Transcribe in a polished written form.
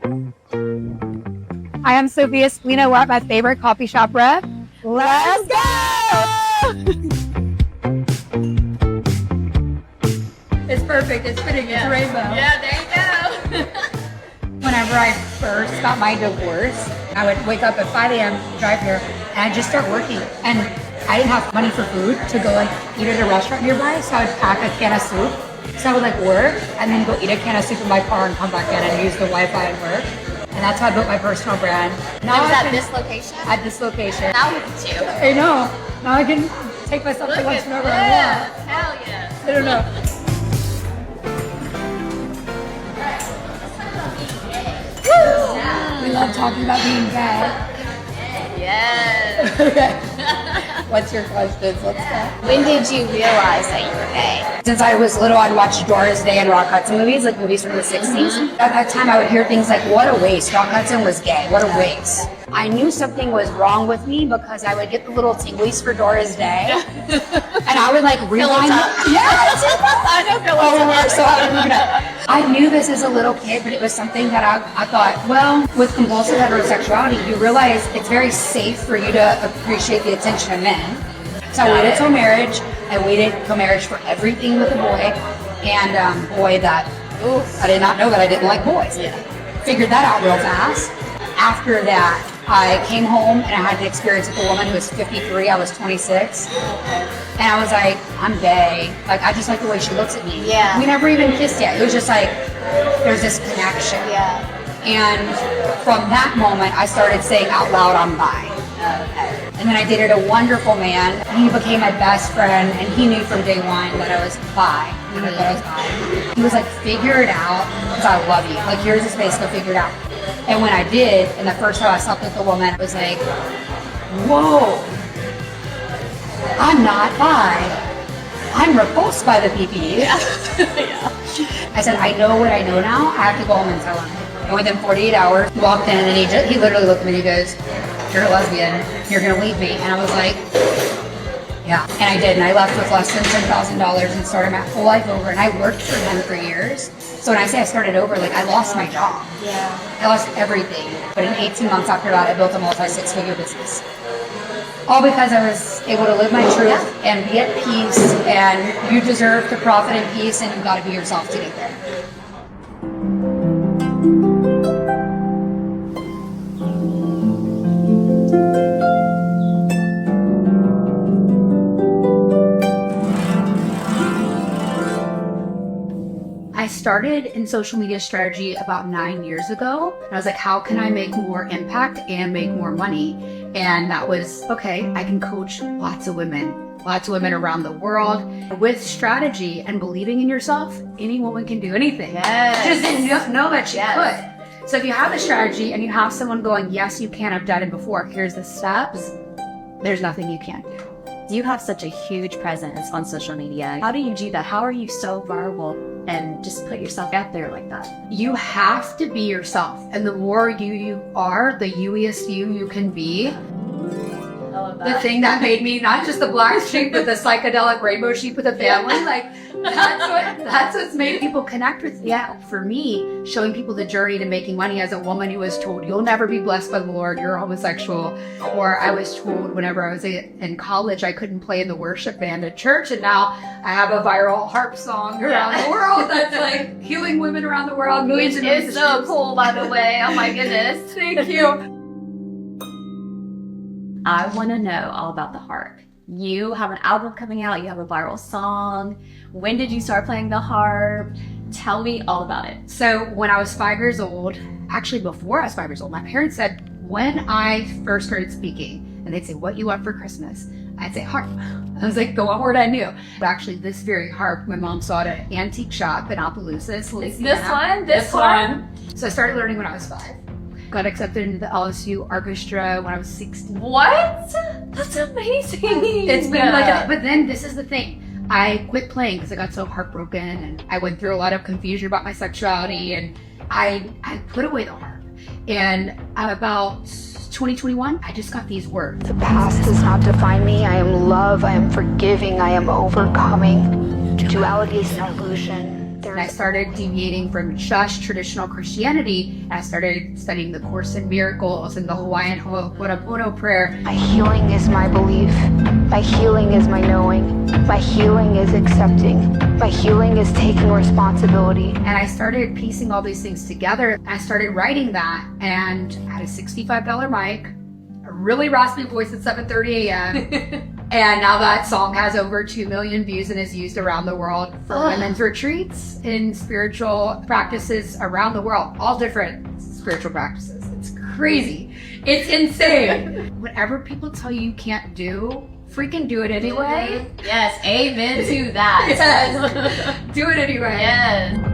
Hi, I'm Sophia Spallino. We're at my favorite coffee shop rep. Let's go! It's perfect. It's fitting. It's rainbow. Yeah, there you go. Whenever I first got my divorce, I would wake up at 5 a.m., drive here, and I'd just start working. And I didn't have money for food to go like eat at a restaurant nearby, so I would pack a can of soup. So I would like work and then go eat a can of soup in my car and come back in and use the Wi-Fi and work. And that's how I built my personal brand. Now was at this location? At this location. Now look at you. I know. Now I can take myself to lunch whenever I want. Hell yeah. I don't know. We love talking about being gay. Yes. Okay. What's your question? Let's go. When did you realize that you were gay? Since I was little, I'd watch Doris Day and Rock Hudson movies, like movies from the 60s. At that time, I would hear things like, what a waste, Rock Hudson was gay, what a waste. I knew something was wrong with me because I would get the little tinglies for Doris Day. And I would like rewind. Yes! I know I knew this as a little kid, but it was something that I thought, well, with compulsive heterosexuality, you realize it's very safe for you to appreciate the attention of men. So I waited till marriage. I waited till marriage for everything with a boy. And boy, I did not know that I didn't like boys. Yeah. Figured that out real fast. After that, I came home and I had an experience with a woman who was 53. I was 26. And I was like, I'm gay. Like, I just like the way she looks at me. Yeah. We never even kissed yet. It was just like, there's this connection. Yeah. And from that moment, I started saying out loud, I'm bi. And then I dated a wonderful man. He became my best friend, and he knew from day one that I was bi. And I thought I was bi. He was like, figure it out, because I love you. Like, here's the space, go figure it out. And when I did, and the first time I slept with a woman, it was like, whoa, I'm not bi. I'm repulsed by the PPE. Yeah. I said, I know what I know now. I have to go home and tell him. And within 48 hours, he walked in, and then he literally looked at me and he goes, you're a lesbian, you're gonna leave me. And I was like, yeah. And I did, and I left with less than $10,000 and started my whole life over. And I worked for him for years. So when I say I started over, like I lost my job. Yeah. I lost everything. But in 18 months after that, I built a multi-six-figure business. All because I was able to live my truth and be at peace. And you deserve to profit in peace, and you've got to be yourself to get there. I started in social media strategy about 9 years ago. And I was like, how can I make more impact and make more money? And that was, okay, I can coach lots of women around the world. With strategy and believing in yourself, any woman can do anything. Yes. Just didn't know that she could. So if you have a strategy and you have someone going, yes, you can, I've done it before, here's the steps, there's nothing you can't do. You have such a huge presence on social media. How do you do that? How are you so viral and just put yourself out there like that? You have to be yourself. And the more you are, the you-iest you can be. I love that. The thing that made me not just the black sheep, but the psychedelic rainbow sheep with the family. Like, that's what's made people connect with. Yeah, for me, showing people the journey to making money as a woman who was told, you'll never be blessed by the Lord, you're homosexual. Or I was told whenever I was in college, I couldn't play in the worship band at church. And now I have a viral harp song around the world that's like healing women around the world. Which is so cool, by the way. Oh my goodness. Thank you. I want to know all about the harp. You have an album coming out, you have a viral song. When did you start playing the harp? Tell me all about it. So when I was 5 years old, actually before I was 5 years old, my parents said, when I first started speaking, and they'd say, what you want for Christmas? I'd say harp. I was like, the one word I knew. But actually this very harp, my mom saw it at an antique shop in Opelousas, Louisiana. This one? So I started learning when I was 5. Got accepted into the LSU orchestra when I was 16. What? That's amazing. It's been like, but then this is the thing. I quit playing because I got so heartbroken, and I went through a lot of confusion about my sexuality, and I put away the harp. And about 2021, I just got these words. The past does not define me. I am love, I am forgiving, I am overcoming. Duality is an illusion. And I started deviating from just traditional Christianity. I started studying the Course in Miracles and the Hawaiian Ho'oponopono prayer. My healing is my belief. My healing is my knowing. My healing is accepting. My healing is taking responsibility. And I started piecing all these things together. I started writing that, and I had a $65 mic, a really raspy voice at 7:30 a.m. And now that song has over 2 million views and is used around the world for women's retreats and spiritual practices around the world. All different spiritual practices. It's crazy. It's insane. Whatever people tell you can't do, freaking do it anyway. Yes, amen to that. Yes. Do it anyway. Yes.